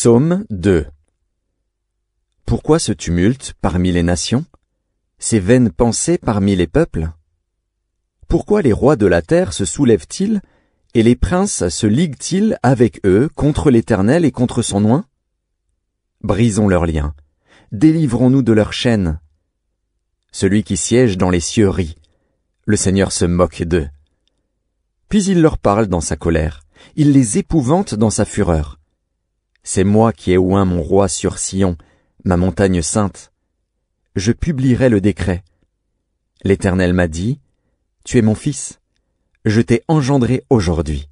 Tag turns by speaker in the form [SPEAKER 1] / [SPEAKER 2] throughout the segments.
[SPEAKER 1] Psaume 2. Pourquoi ce tumulte parmi les nations? Ces vaines pensées parmi les peuples? Pourquoi les rois de la terre se soulèvent-ils, et les princes se liguent-ils avec eux contre l'Éternel et contre son oint? Brisons leurs liens, délivrons-nous de leurs chaînes. Celui qui siège dans les cieux rit, le Seigneur se moque d'eux. Puis il leur parle dans sa colère, il les épouvante dans sa fureur. C'est moi qui ai oint mon roi sur Sion, ma montagne sainte. Je publierai le décret. L'Éternel m'a dit, tu es mon fils, je t'ai engendré aujourd'hui.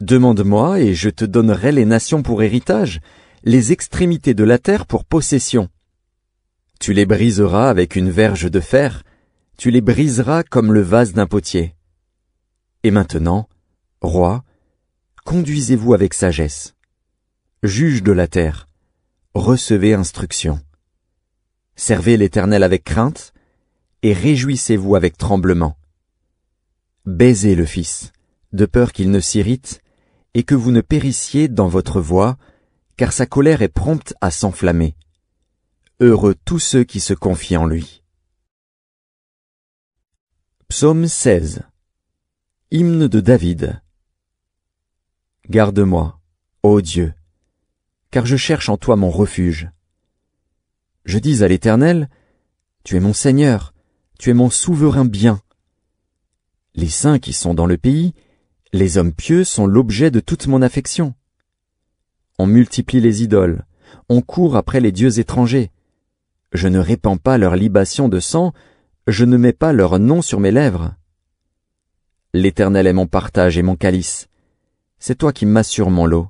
[SPEAKER 1] Demande-moi et je te donnerai les nations pour héritage, les extrémités de la terre pour possession. Tu les briseras avec une verge de fer, tu les briseras comme le vase d'un potier. Et maintenant, roi, conduisez-vous avec sagesse. Juge de la terre, recevez instruction. Servez l'Éternel avec crainte, et réjouissez-vous avec tremblement. Baisez le Fils, de peur qu'il ne s'irrite, et que vous ne périssiez dans votre voie, car sa colère est prompte à s'enflammer. Heureux tous ceux qui se confient en lui. Psaume 16. Hymne de David. Garde-moi, ô Dieu, car je cherche en toi mon refuge. Je dis à l'Éternel, tu es mon Seigneur, tu es mon souverain bien. Les saints qui sont dans le pays, les hommes pieux sont l'objet de toute mon affection. On multiplie les idoles, on court après les dieux étrangers. Je ne répands pas leur libation de sang, je ne mets pas leur nom sur mes lèvres. L'Éternel est mon partage et mon calice. C'est toi qui m'assures mon lot.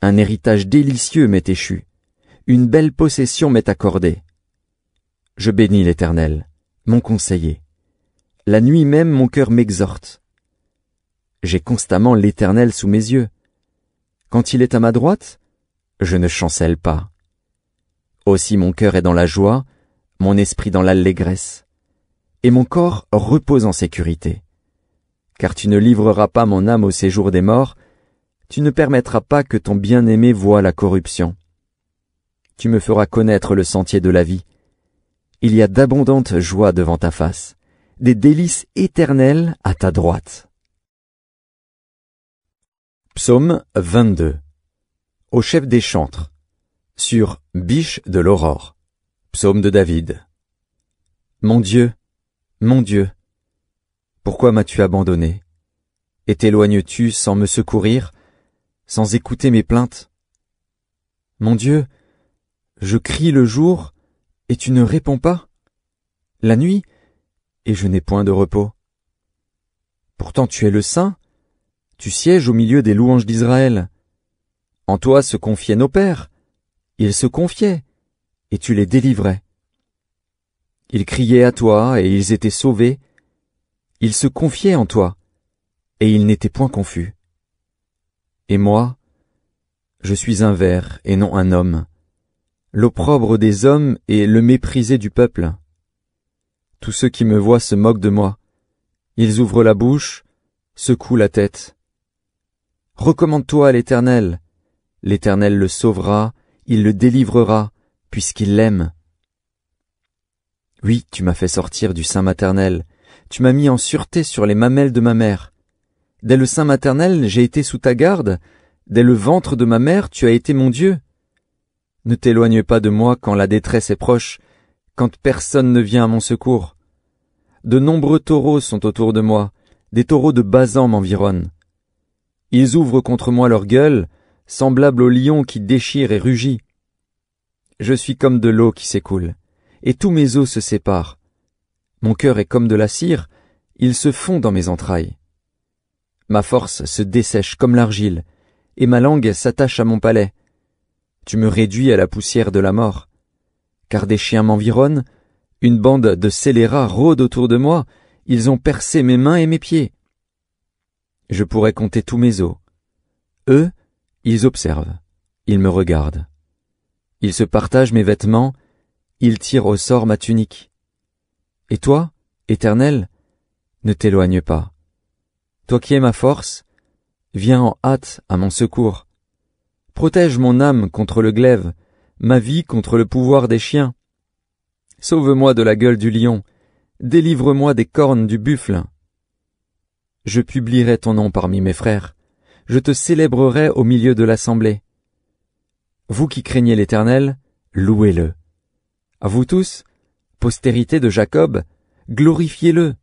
[SPEAKER 1] Un héritage délicieux m'est échu. Une belle possession m'est accordée. Je bénis l'Éternel, mon conseiller. La nuit même mon cœur m'exhorte. J'ai constamment l'Éternel sous mes yeux. Quand il est à ma droite, je ne chancelle pas. Aussi mon cœur est dans la joie, mon esprit dans l'allégresse, et mon corps repose en sécurité. Car tu ne livreras pas mon âme au séjour des morts, tu ne permettras pas que ton bien-aimé voie la corruption. Tu me feras connaître le sentier de la vie. Il y a d'abondantes joies devant ta face, des délices éternelles à ta droite. Psaume 22. Au chef des chantres, sur Biche de l'aurore. Psaume de David. Mon Dieu, pourquoi m'as-tu abandonné? Et t'éloignes-tu sans me secourir, sans écouter mes plaintes? Mon Dieu, je crie le jour, et tu ne réponds pas, la nuit, et je n'ai point de repos. Pourtant tu es le Saint, tu sièges au milieu des louanges d'Israël. En toi se confiaient nos pères, ils se confiaient, et tu les délivrais. Ils criaient à toi, et ils étaient sauvés. Ils se confiaient en toi, et ils n'étaient point confus. Et moi, je suis un ver et non un homme, l'opprobre des hommes et le méprisé du peuple. Tous ceux qui me voient se moquent de moi. Ils ouvrent la bouche, secouent la tête. Recommande-toi à l'Éternel. L'Éternel le sauvera, il le délivrera, puisqu'il l'aime. Oui, tu m'as fait sortir du sein maternel. Tu m'as mis en sûreté sur les mamelles de ma mère. Dès le sein maternel, j'ai été sous ta garde. Dès le ventre de ma mère, tu as été mon Dieu. Ne t'éloigne pas de moi quand la détresse est proche, quand personne ne vient à mon secours. De nombreux taureaux sont autour de moi, des taureaux de Basan m'environnent. Ils ouvrent contre moi leur gueule, semblables au lion qui déchire et rugit. Je suis comme de l'eau qui s'écoule, et tous mes os se séparent. Mon cœur est comme de la cire, il se fond dans mes entrailles. Ma force se dessèche comme l'argile, et ma langue s'attache à mon palais. Tu me réduis à la poussière de la mort. Car des chiens m'environnent, une bande de scélérats rôde autour de moi, ils ont percé mes mains et mes pieds. Je pourrais compter tous mes os. Eux, ils observent, ils me regardent. Ils se partagent mes vêtements, ils tirent au sort ma tunique. Et toi, Éternel, ne t'éloigne pas. Toi qui es ma force, viens en hâte à mon secours. Protège mon âme contre le glaive, ma vie contre le pouvoir des chiens. Sauve-moi de la gueule du lion, délivre-moi des cornes du buffle. Je publierai ton nom parmi mes frères, je te célébrerai au milieu de l'assemblée. Vous qui craignez l'Éternel, louez-le. À vous tous, postérité de Jacob, glorifiez-le.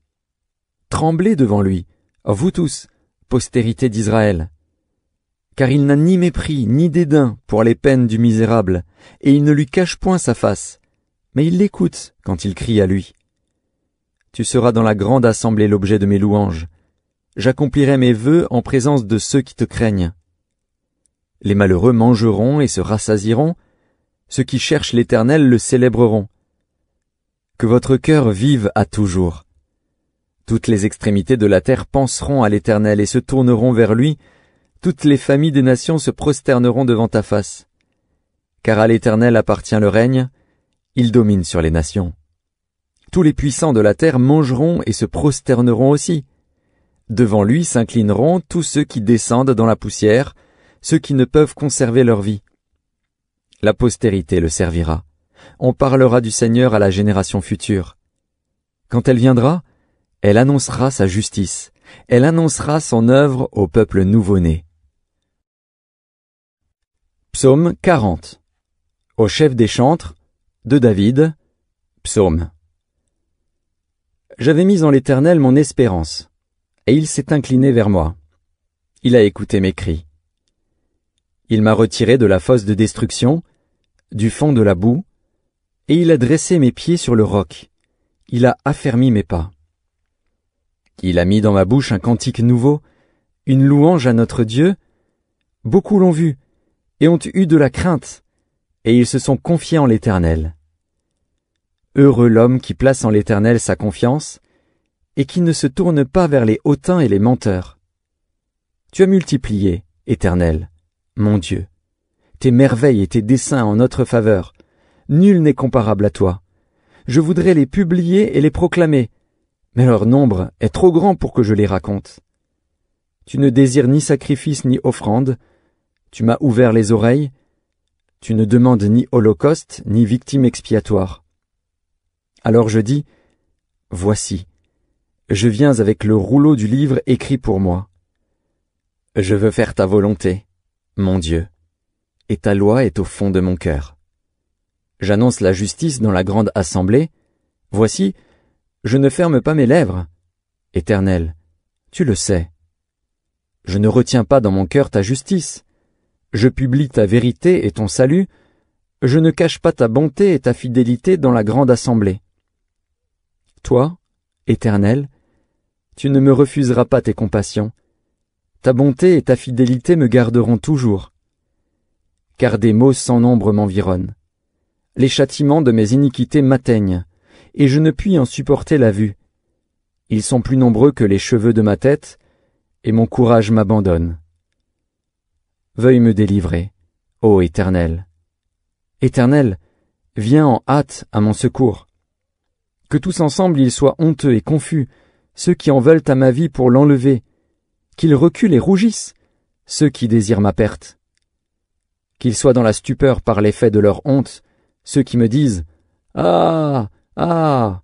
[SPEAKER 1] Tremblez devant lui, à vous tous, postérité d'Israël. Car il n'a ni mépris ni dédain pour les peines du misérable, et il ne lui cache point sa face, mais il l'écoute quand il crie à lui. Tu seras dans la grande assemblée l'objet de mes louanges. J'accomplirai mes vœux en présence de ceux qui te craignent. Les malheureux mangeront et se rassasieront, ceux qui cherchent l'Éternel le célébreront. Que votre cœur vive à toujours. Toutes les extrémités de la terre penseront à l'Éternel et se tourneront vers lui, toutes les familles des nations se prosterneront devant ta face. Car à l'Éternel appartient le règne, il domine sur les nations. Tous les puissants de la terre mangeront et se prosterneront aussi. Devant lui s'inclineront tous ceux qui descendent dans la poussière, ceux qui ne peuvent conserver leur vie. La postérité le servira. On parlera du Seigneur à la génération future. Quand elle viendra, elle annoncera sa justice. Elle annoncera son œuvre au peuple nouveau-né. Psaume 40. Au chef des chantres, de David, psaume. J'avais mis en l'Éternel mon espérance, et il s'est incliné vers moi. Il a écouté mes cris. Il m'a retiré de la fosse de destruction, du fond de la boue, et il a dressé mes pieds sur le roc. Il a affermi mes pas. Il a mis dans ma bouche un cantique nouveau, une louange à notre Dieu. Beaucoup l'ont vu, et ont eu de la crainte, et ils se sont confiés en l'Éternel. Heureux l'homme qui place en l'Éternel sa confiance, et qui ne se tourne pas vers les hautains et les menteurs. Tu as multiplié, Éternel, mon Dieu, tes merveilles et tes desseins en notre faveur. Nul n'est comparable à toi. Je voudrais les publier et les proclamer, mais leur nombre est trop grand pour que je les raconte. Tu ne désires ni sacrifice ni offrande, tu m'as ouvert les oreilles, tu ne demandes ni holocauste ni victime expiatoire. Alors je dis, voici, je viens avec le rouleau du livre écrit pour moi. Je veux faire ta volonté, mon Dieu, et ta loi est au fond de mon cœur. J'annonce la justice dans la grande assemblée. Voici, je ne ferme pas mes lèvres. Éternel, tu le sais. Je ne retiens pas dans mon cœur ta justice. Je publie ta vérité et ton salut. Je ne cache pas ta bonté et ta fidélité dans la grande assemblée. Toi, Éternel, tu ne me refuseras pas tes compassions. Ta bonté et ta fidélité me garderont toujours. Car des maux sans nombre m'environnent. Les châtiments de mes iniquités m'atteignent, et je ne puis en supporter la vue. Ils sont plus nombreux que les cheveux de ma tête, et mon courage m'abandonne. Veuille me délivrer, ô Éternel. Éternel, viens en hâte à mon secours. Que tous ensemble ils soient honteux et confus, ceux qui en veulent à ma vie pour l'enlever, qu'ils reculent et rougissent, ceux qui désirent ma perte. Qu'ils soient dans la stupeur par l'effet de leur honte, ceux qui me disent « Ah, ah !»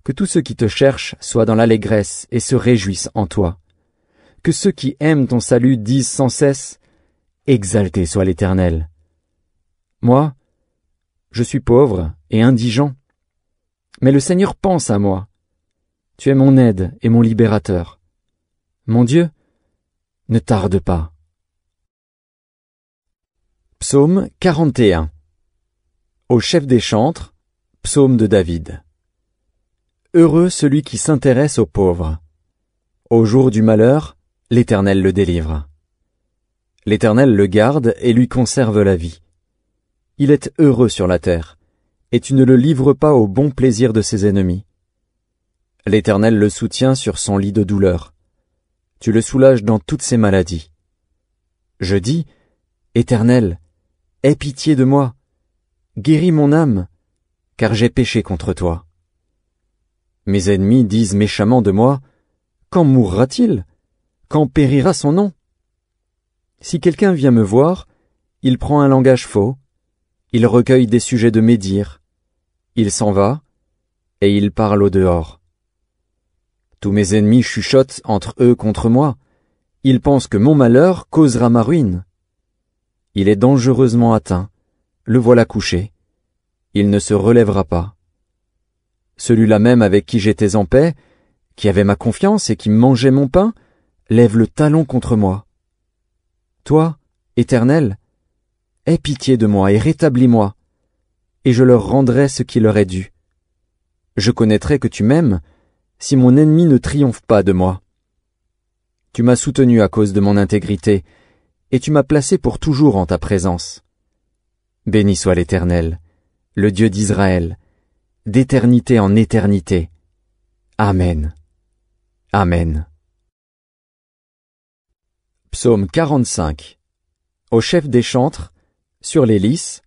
[SPEAKER 1] Que tous ceux qui te cherchent soient dans l'allégresse et se réjouissent en toi. Que ceux qui aiment ton salut disent sans cesse « Exalté soit l'Éternel !» Moi, je suis pauvre et indigent, mais le Seigneur pense à moi. Tu es mon aide et mon libérateur. Mon Dieu, ne tarde pas. Psaume 41. Au chef des chantres, psaume de David. Heureux celui qui s'intéresse aux pauvres. Au jour du malheur, l'Éternel le délivre. L'Éternel le garde et lui conserve la vie. Il est heureux sur la terre, et tu ne le livres pas au bon plaisir de ses ennemis. L'Éternel le soutient sur son lit de douleur. Tu le soulages dans toutes ses maladies. Je dis, Éternel, aie pitié de moi. Guéris mon âme, car j'ai péché contre toi. Mes ennemis disent méchamment de moi, quand mourra-t-il? Quand périra son nom? Si quelqu'un vient me voir, il prend un langage faux, il recueille des sujets de médire, il s'en va, et il parle au dehors. Tous mes ennemis chuchotent entre eux contre moi, ils pensent que mon malheur causera ma ruine. Il est dangereusement atteint, le voilà couché, il ne se relèvera pas. Celui-là même avec qui j'étais en paix, qui avait ma confiance et qui mangeait mon pain, lève le talon contre moi. Toi, Éternel, aie pitié de moi et rétablis-moi, et je leur rendrai ce qui leur est dû. Je connaîtrai que tu m'aimes, si mon ennemi ne triomphe pas de moi. Tu m'as soutenu à cause de mon intégrité, et tu m'as placé pour toujours en ta présence. Béni soit l'Éternel, le Dieu d'Israël, d'éternité en éternité. Amen. Amen. Psaume 45. Au chef des chantres, sur les lys,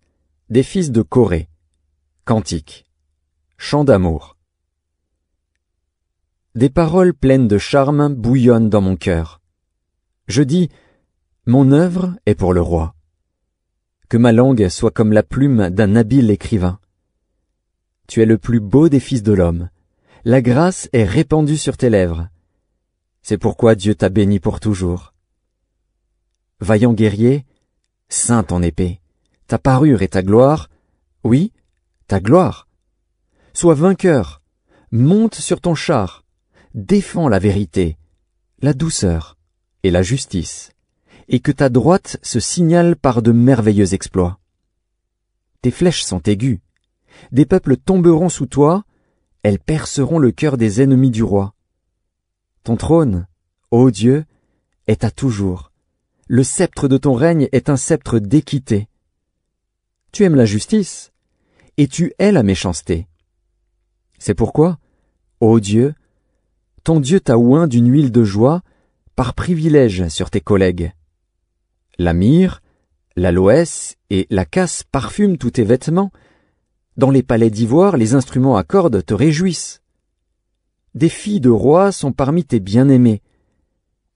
[SPEAKER 1] des fils de Corée. Cantique. Chant d'amour. Des paroles pleines de charme bouillonnent dans mon cœur. Je dis, mon œuvre est pour le roi. Que ma langue soit comme la plume d'un habile écrivain. Tu es le plus beau des fils de l'homme. La grâce est répandue sur tes lèvres. C'est pourquoi Dieu t'a béni pour toujours. Vaillant guerrier, ceins ton épée. Ta parure et ta gloire, oui, ta gloire. Sois vainqueur, monte sur ton char, défends la vérité, la douceur et la justice, et que ta droite se signale par de merveilleux exploits. Tes flèches sont aiguës, des peuples tomberont sous toi, elles perceront le cœur des ennemis du roi. Ton trône, ô Dieu, est à toujours. Le sceptre de ton règne est un sceptre d'équité. Tu aimes la justice, et tu hais la méchanceté. C'est pourquoi, ô Dieu, ton Dieu t'a oint d'une huile de joie par privilège sur tes collègues. La myrrhe, l'aloès et la casse parfument tous tes vêtements. Dans les palais d'ivoire, les instruments à cordes te réjouissent. Des filles de rois sont parmi tes bien-aimés.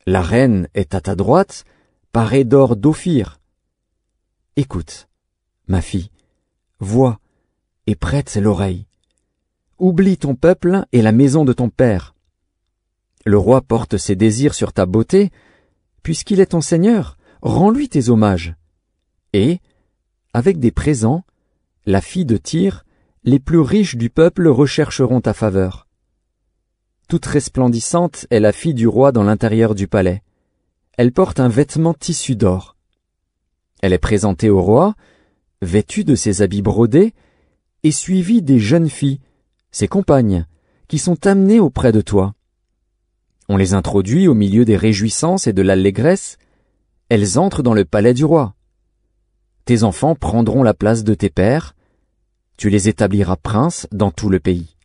[SPEAKER 1] La reine est à ta droite, parée d'or d'Ophir. Écoute, ma fille, vois et prête l'oreille. Oublie ton peuple et la maison de ton père. Le roi porte ses désirs sur ta beauté, puisqu'il est ton seigneur, rends-lui tes hommages. Et, avec des présents, la fille de Tyr, les plus riches du peuple rechercheront ta faveur. Toute resplendissante est la fille du roi dans l'intérieur du palais. Elle porte un vêtement tissu d'or. Elle est présentée au roi, vêtue de ses habits brodés, et suivie des jeunes filles, ses compagnes, qui sont amenées auprès de toi. On les introduit au milieu des réjouissances et de l'allégresse. Elles entrent dans le palais du roi. Tes enfants prendront la place de tes pères. Tu les établiras princes dans tout le pays.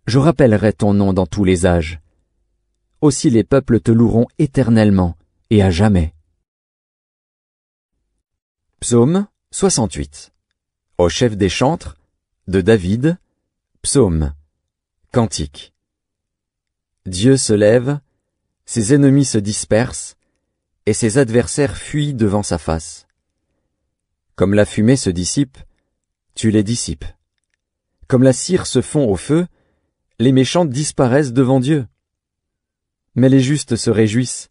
[SPEAKER 1] Je rappellerai ton nom dans tous les âges. Aussi les peuples te loueront éternellement et à jamais. Psaume 68. Au chef des chantres, de David, psaume, cantique. Dieu se lève, ses ennemis se dispersent, et ses adversaires fuient devant sa face. Comme la fumée se dissipe, tu les dissipes. Comme la cire se fond au feu, les méchants disparaissent devant Dieu. Mais les justes se réjouissent,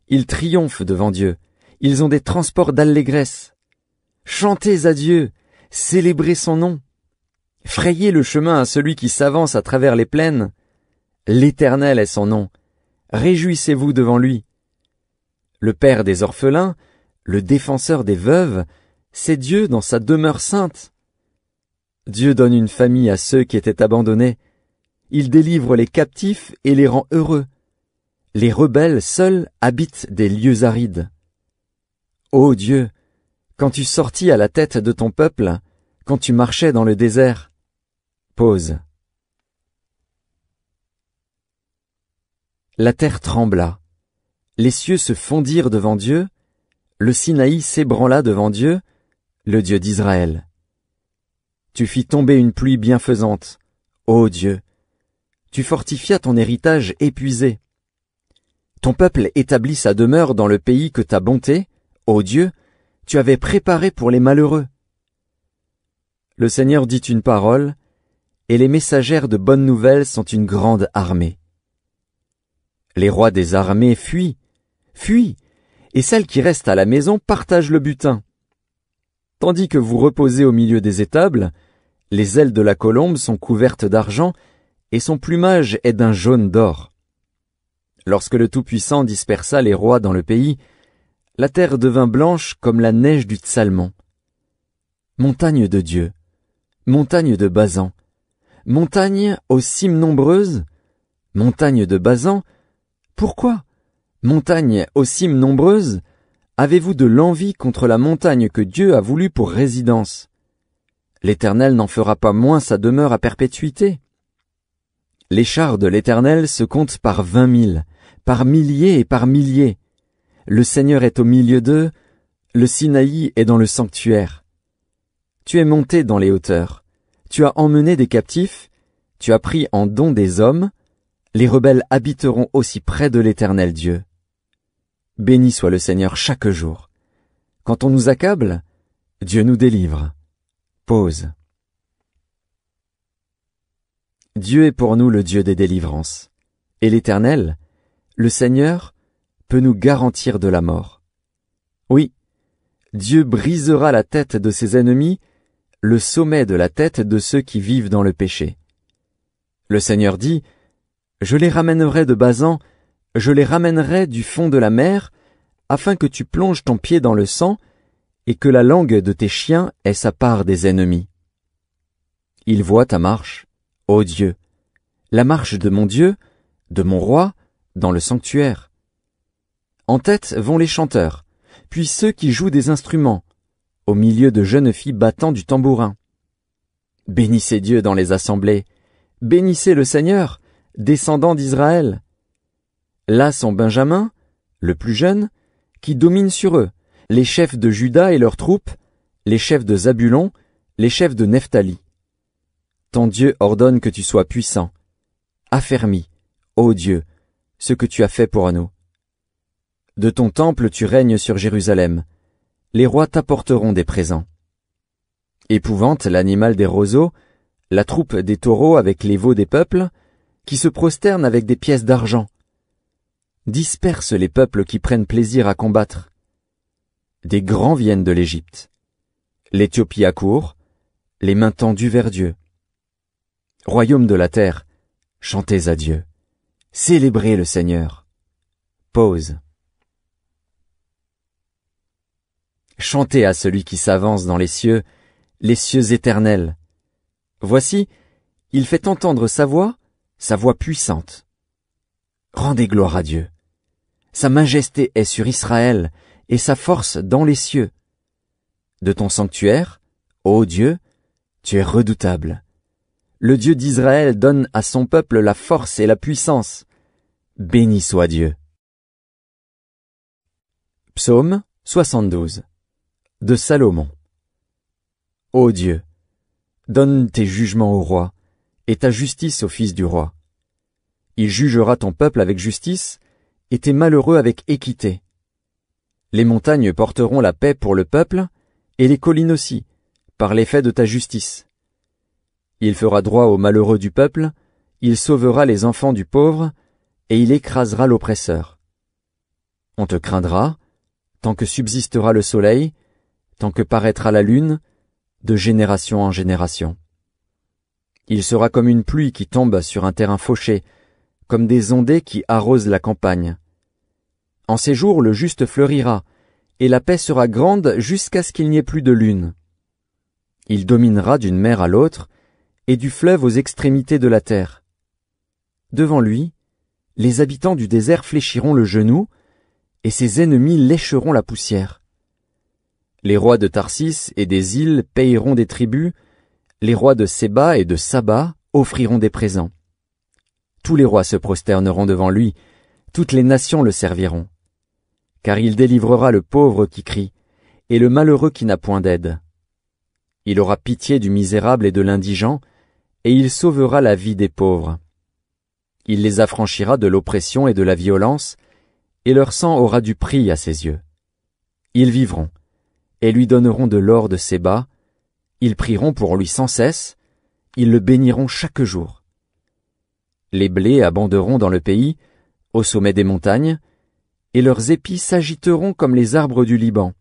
[SPEAKER 1] ils triomphent devant Dieu, ils ont des transports d'allégresse. Chantez à Dieu, célébrez son nom. Frayez le chemin à celui qui s'avance à travers les plaines. L'Éternel est son nom. Réjouissez-vous devant lui. Le Père des orphelins, le défenseur des veuves, c'est Dieu dans sa demeure sainte. Dieu donne une famille à ceux qui étaient abandonnés. Il délivre les captifs et les rend heureux. Les rebelles seuls habitent des lieux arides. Ô Dieu, quand tu sortis à la tête de ton peuple, quand tu marchais dans le désert, pause. La terre trembla, les cieux se fondirent devant Dieu, le Sinaï s'ébranla devant Dieu, le Dieu d'Israël. Tu fis tomber une pluie bienfaisante, ô Dieu, tu fortifias ton héritage épuisé. Ton peuple établit sa demeure dans le pays que ta bonté, ô Dieu, tu avais préparé pour les malheureux. Le Seigneur dit une parole, et les messagères de bonnes nouvelles sont une grande armée. Les rois des armées fuient, et celles qui restent à la maison partagent le butin. Tandis que vous reposez au milieu des étables, les ailes de la colombe sont couvertes d'argent, et son plumage est d'un jaune d'or. Lorsque le Tout-Puissant dispersa les rois dans le pays, la terre devint blanche comme la neige du Tsalmon. Montagne de Dieu, montagne de Basan, montagne aux cimes nombreuses, montagne de Basan, pourquoi, montagne aux cimes nombreuses, avez-vous de l'envie contre la montagne que Dieu a voulu pour résidence? L'Éternel n'en fera pas moins sa demeure à perpétuité. Les chars de l'Éternel se comptent par 20 000, par milliers et par milliers. Le Seigneur est au milieu d'eux, le Sinaï est dans le sanctuaire. Tu es monté dans les hauteurs, tu as emmené des captifs, tu as pris en don des hommes, les rebelles habiteront aussi près de l'Éternel Dieu. Béni soit le Seigneur chaque jour. Quand on nous accable, Dieu nous délivre. Pause. Dieu est pour nous le Dieu des délivrances, et l'Éternel, le Seigneur, peut nous garantir de la mort. Oui, Dieu brisera la tête de ses ennemis, le sommet de la tête de ceux qui vivent dans le péché. Le Seigneur dit, « Je les ramènerai de Basan, je les ramènerai du fond de la mer, afin que tu plonges ton pied dans le sang, et que la langue de tes chiens ait sa part des ennemis. » Il voit ta marche, ô Dieu, la marche de mon Dieu, de mon roi, dans le sanctuaire. En tête vont les chanteurs, puis ceux qui jouent des instruments, au milieu de jeunes filles battant du tambourin. Bénissez Dieu dans les assemblées, bénissez le Seigneur, descendant d'Israël. Là sont Benjamin, le plus jeune, qui domine sur eux, les chefs de Juda et leurs troupes, les chefs de Zabulon, les chefs de Nephtali. Ton Dieu ordonne que tu sois puissant. Affermis, ô Dieu, ce que tu as fait pour nous. De ton temple tu règnes sur Jérusalem. Les rois t'apporteront des présents. Épouvante l'animal des roseaux, la troupe des taureaux avec les veaux des peuples, qui se prosternent avec des pièces d'argent. Disperse les peuples qui prennent plaisir à combattre. Des grands viennent de l'Égypte. L'Éthiopie accourt, les mains tendues vers Dieu. Royaume de la terre, chantez à Dieu. Célébrez le Seigneur. Pause. Chantez à celui qui s'avance dans les cieux éternels. Voici, il fait entendre sa voix puissante. Rendez gloire à Dieu. Sa majesté est sur Israël, et sa force dans les cieux. De ton sanctuaire, ô Dieu, tu es redoutable. Le Dieu d'Israël donne à son peuple la force et la puissance. Béni soit Dieu. Psaume 72 de Salomon. Ô Dieu, donne tes jugements au roi, et ta justice au fils du roi. Il jugera ton peuple avec justice, et tes malheureux avec équité. Les montagnes porteront la paix pour le peuple, et les collines aussi, par l'effet de ta justice. Il fera droit aux malheureux du peuple, il sauvera les enfants du pauvre, et il écrasera l'oppresseur. On te craindra, tant que subsistera le soleil, tant que paraîtra la lune, de génération en génération. Il sera comme une pluie qui tombe sur un terrain fauché, comme des ondées qui arrosent la campagne. En ces jours, le juste fleurira, et la paix sera grande jusqu'à ce qu'il n'y ait plus de lune. Il dominera d'une mer à l'autre, et du fleuve aux extrémités de la terre. Devant lui, les habitants du désert fléchiront le genou, et ses ennemis lécheront la poussière. Les rois de Tarsis et des îles payeront des tributs, les rois de Séba et de Saba offriront des présents. Tous les rois se prosterneront devant lui, toutes les nations le serviront. Car il délivrera le pauvre qui crie, et le malheureux qui n'a point d'aide. Il aura pitié du misérable et de l'indigent, et il sauvera la vie des pauvres. Il les affranchira de l'oppression et de la violence, et leur sang aura du prix à ses yeux. Ils vivront, et lui donneront de l'or de Séba, ils prieront pour lui sans cesse, ils le béniront chaque jour. Les blés abonderont dans le pays, au sommet des montagnes, et leurs épis s'agiteront comme les arbres du Liban.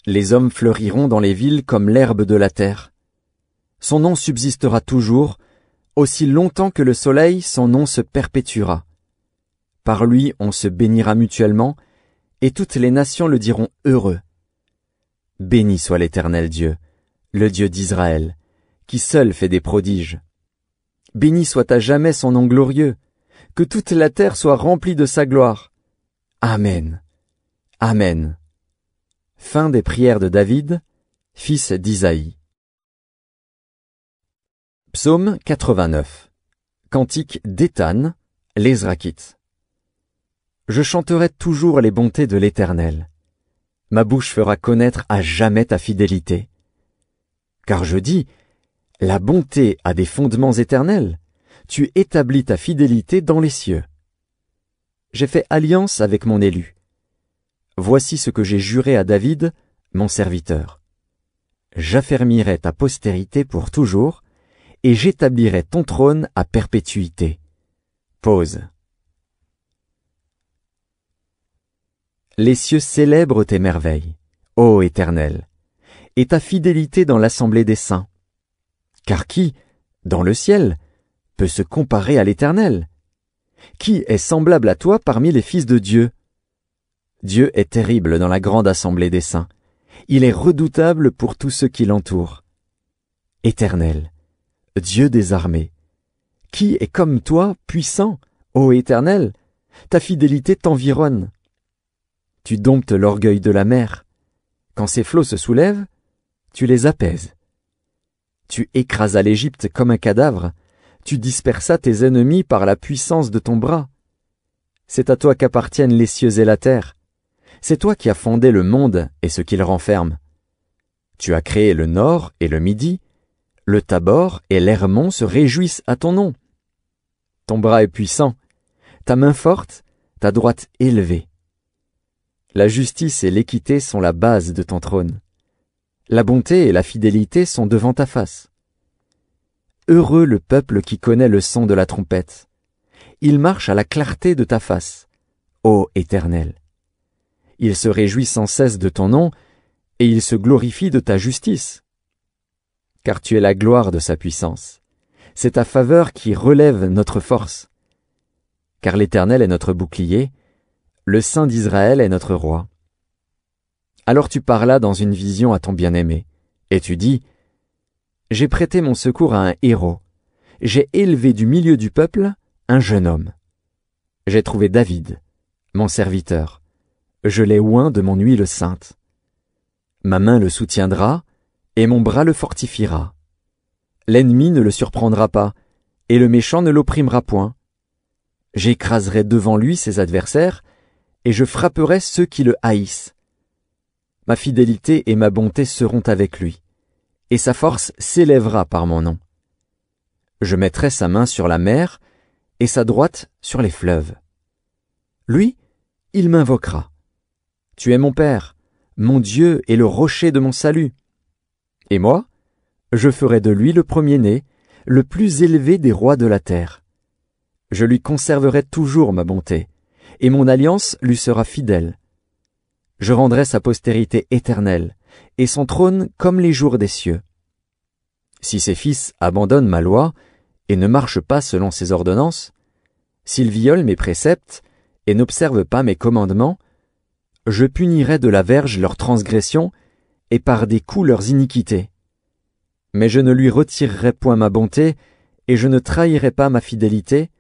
[SPEAKER 1] Les hommes fleuriront dans les villes comme l'herbe de la terre. Son nom subsistera toujours, aussi longtemps que le soleil, son nom se perpétuera. Par lui on se bénira mutuellement, et toutes les nations le diront heureux. Béni soit l'Éternel Dieu, le Dieu d'Israël, qui seul fait des prodiges. Béni soit à jamais son nom glorieux, que toute la terre soit remplie de sa gloire. Amen. Amen. Fin des prières de David, fils d'Isaïe. Psaume 89. Cantique d'Éthan, l'Ezrakite. Je chanterai toujours les bontés de l'Éternel. Ma bouche fera connaître à jamais ta fidélité. Car je dis, la bonté a des fondements éternels. Tu établis ta fidélité dans les cieux. J'ai fait alliance avec mon élu. Voici ce que j'ai juré à David, mon serviteur. J'affermirai ta postérité pour toujours, et j'établirai ton trône à perpétuité. Pause. Les cieux célèbrent tes merveilles, ô Éternel, et ta fidélité dans l'assemblée des saints. Car qui, dans le ciel, peut se comparer à l'Éternel? Qui est semblable à toi parmi les fils de Dieu? Dieu est terrible dans la grande assemblée des saints. Il est redoutable pour tous ceux qui l'entourent. Éternel, Dieu des armées, qui est comme toi, puissant, ô Éternel? Ta fidélité t'environne. Tu domptes l'orgueil de la mer. Quand ses flots se soulèvent, tu les apaises. Tu écrasas l'Égypte comme un cadavre. Tu dispersas tes ennemis par la puissance de ton bras. C'est à toi qu'appartiennent les cieux et la terre. C'est toi qui as fondé le monde et ce qu'il renferme. Tu as créé le nord et le midi. Le Tabor et l'Hermon se réjouissent à ton nom. Ton bras est puissant, ta main forte, ta droite élevée. La justice et l'équité sont la base de ton trône. La bonté et la fidélité sont devant ta face. Heureux le peuple qui connaît le son de la trompette. Il marche à la clarté de ta face, ô Éternel. Il se réjouit sans cesse de ton nom, et il se glorifie de ta justice. Car tu es la gloire de sa puissance. C'est ta faveur qui relève notre force. Car l'Éternel est notre bouclier, le Saint d'Israël est notre roi. Alors tu parlas dans une vision à ton bien-aimé, et tu dis, « J'ai prêté mon secours à un héros, j'ai élevé du milieu du peuple un jeune homme. J'ai trouvé David, mon serviteur, je l'ai oint de mon huile sainte. Ma main le soutiendra, et mon bras le fortifiera. L'ennemi ne le surprendra pas, et le méchant ne l'opprimera point. J'écraserai devant lui ses adversaires, et je frapperai ceux qui le haïssent. Ma fidélité et ma bonté seront avec lui, et sa force s'élèvera par mon nom. Je mettrai sa main sur la mer, et sa droite sur les fleuves. Lui, il m'invoquera. Tu es mon Père, mon Dieu et le rocher de mon salut. Et moi, je ferai de lui le premier-né, le plus élevé des rois de la terre. Je lui conserverai toujours ma bonté, et mon alliance lui sera fidèle. Je rendrai sa postérité éternelle, et son trône comme les jours des cieux. Si ses fils abandonnent ma loi, et ne marchent pas selon ses ordonnances, s'ils violent mes préceptes, et n'observent pas mes commandements, je punirai de la verge leurs transgressions, et par des coups leurs iniquités. Mais je ne lui retirerai point ma bonté, et je ne trahirai pas ma fidélité,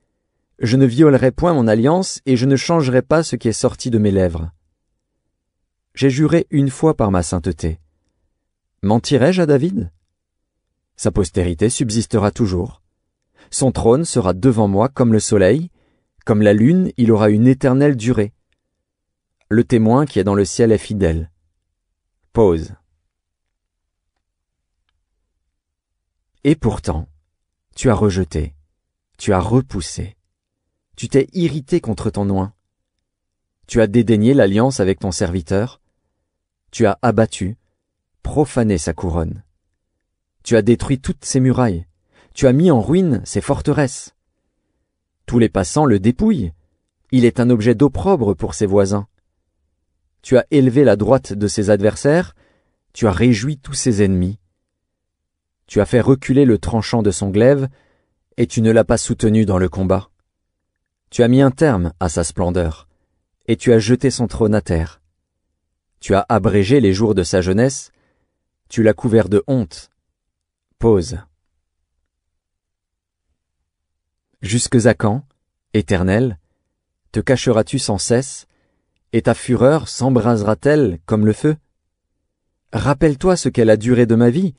[SPEAKER 1] je ne violerai point mon alliance, et je ne changerai pas ce qui est sorti de mes lèvres. J'ai juré une fois par ma sainteté. Mentirai-je à David? Sa postérité subsistera toujours. Son trône sera devant moi comme le soleil, comme la lune, il aura une éternelle durée. Le témoin qui est dans le ciel est fidèle. Pause. Et pourtant, tu as rejeté, tu as repoussé, tu t'es irrité contre ton oint. Tu as dédaigné l'alliance avec ton serviteur. Tu as abattu, profané sa couronne. Tu as détruit toutes ses murailles. Tu as mis en ruine ses forteresses. Tous les passants le dépouillent. Il est un objet d'opprobre pour ses voisins. Tu as élevé la droite de ses adversaires. Tu as réjoui tous ses ennemis. Tu as fait reculer le tranchant de son glaive, et tu ne l'as pas soutenu dans le combat. Tu as mis un terme à sa splendeur, et tu as jeté son trône à terre. Tu as abrégé les jours de sa jeunesse, tu l'as couvert de honte. Pause. Jusque à quand, Éternel, te cacheras-tu sans cesse, et ta fureur s'embrasera-t-elle comme le feu? Rappelle-toi ce qu'est la durée de ma vie,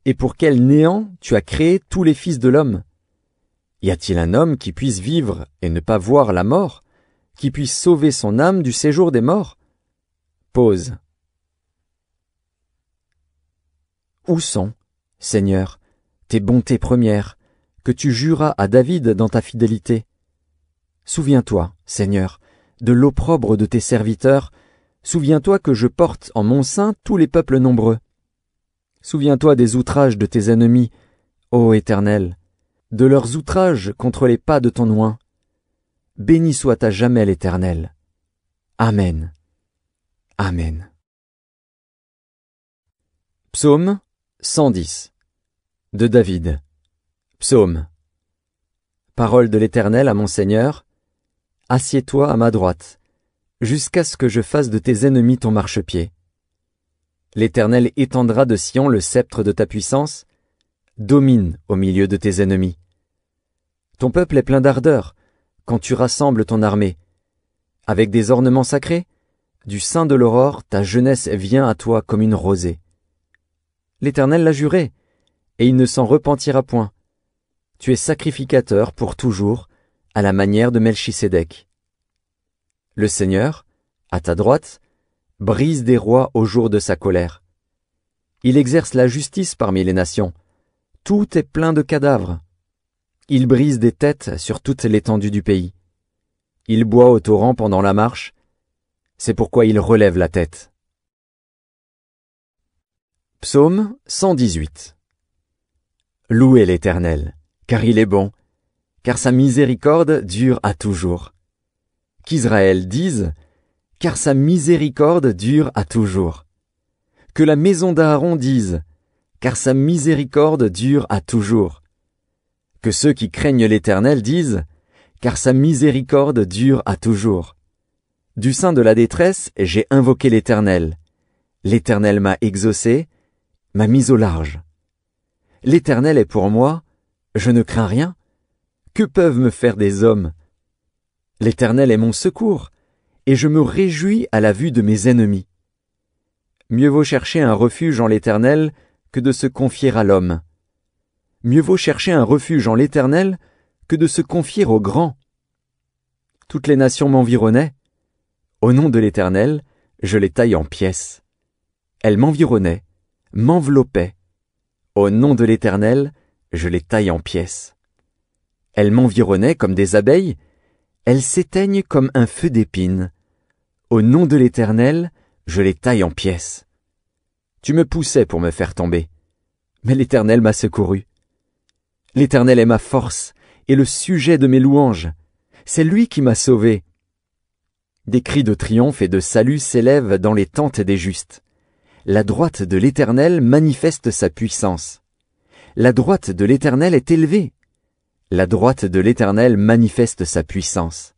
[SPEAKER 1] et pour quel néant tu as créé tous les fils de l'homme. Y a-t-il un homme qui puisse vivre et ne pas voir la mort, qui puisse sauver son âme du séjour des morts? Pause. Où sont, Seigneur, tes bontés premières, que tu juras à David dans ta fidélité? Souviens-toi, Seigneur, de l'opprobre de tes serviteurs, souviens-toi que je porte en mon sein tous les peuples nombreux. Souviens-toi des outrages de tes ennemis, ô Éternel, de leurs outrages contre les pas de ton oint. Béni soit à jamais l'Éternel. Amen. Amen. Psaume 110 de David. Psaume. Parole de l'Éternel à mon Seigneur, assieds-toi à ma droite, jusqu'à ce que je fasse de tes ennemis ton marchepied. L'Éternel étendra de Sion le sceptre de ta puissance, domine au milieu de tes ennemis. Ton peuple est plein d'ardeur, quand tu rassembles ton armée. Avec des ornements sacrés, du sein de l'aurore, ta jeunesse vient à toi comme une rosée. L'Éternel l'a juré, et il ne s'en repentira point. Tu es sacrificateur pour toujours, à la manière de Melchisédek. Le Seigneur, à ta droite, brise des rois au jour de sa colère. Il exerce la justice parmi les nations. Tout est plein de cadavres. Il brise des têtes sur toute l'étendue du pays. Il boit au torrent pendant la marche. C'est pourquoi il relève la tête. Psaume 118. Louez l'Éternel, car il est bon, car sa miséricorde dure à toujours. Qu'Israël dise, car sa miséricorde dure à toujours. Que la maison d'Aaron dise, car sa miséricorde dure à toujours. Que ceux qui craignent l'Éternel disent, car sa miséricorde dure à toujours. Du sein de la détresse, j'ai invoqué l'Éternel. L'Éternel m'a exaucé, m'a mis au large. L'Éternel est pour moi, je ne crains rien. Que peuvent me faire des hommes? L'Éternel est mon secours, et je me réjouis à la vue de mes ennemis. Mieux vaut chercher un refuge en l'Éternel que de se confier à l'homme. Mieux vaut chercher un refuge en l'Éternel que de se confier aux grands. Toutes les nations m'environnaient. Au nom de l'Éternel, je les taille en pièces. Elles m'environnaient, m'enveloppaient. Au nom de l'Éternel, je les taille en pièces. Elles m'environnaient comme des abeilles, elles s'éteignent comme un feu d'épines. Au nom de l'Éternel, je les taille en pièces. Tu me poussais pour me faire tomber, mais l'Éternel m'a secouru. L'Éternel est ma force et le sujet de mes louanges. C'est lui qui m'a sauvé. Des cris de triomphe et de salut s'élèvent dans les tentes des justes. La droite de l'Éternel manifeste sa puissance. La droite de l'Éternel est élevée. La droite de l'Éternel manifeste sa puissance.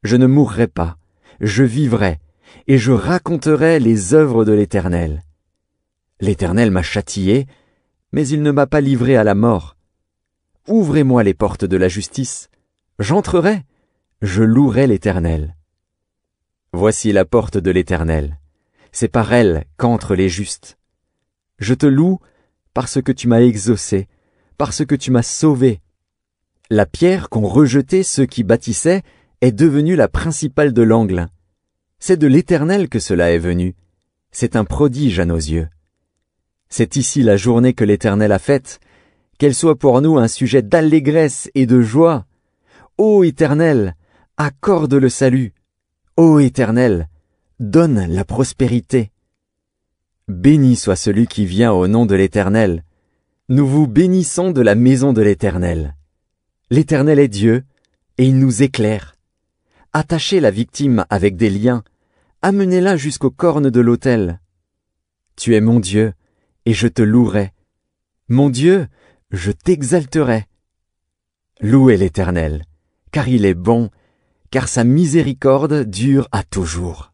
[SPEAKER 1] Je ne mourrai pas, je vivrai, et je raconterai les œuvres de l'Éternel. L'Éternel m'a châtié, mais il ne m'a pas livré à la mort. Ouvrez-moi les portes de la justice, j'entrerai, je louerai l'Éternel. Voici la porte de l'Éternel, c'est par elle qu'entrent les justes. Je te loue parce que tu m'as exaucé, parce que tu m'as sauvé. La pierre qu'ont rejetée ceux qui bâtissaient est devenue la principale de l'angle. C'est de l'Éternel que cela est venu. C'est un prodige à nos yeux. C'est ici la journée que l'Éternel a faite, qu'elle soit pour nous un sujet d'allégresse et de joie. Ô Éternel, accorde le salut. Ô Éternel, donne la prospérité. Béni soit celui qui vient au nom de l'Éternel. Nous vous bénissons de la maison de l'Éternel. L'Éternel est Dieu, et il nous éclaire. Attachez la victime avec des liens, amenez-la jusqu'aux cornes de l'autel. Tu es mon Dieu, et je te louerai. Mon Dieu, je t'exalterai. Louez l'Éternel, car il est bon, car sa miséricorde dure à toujours.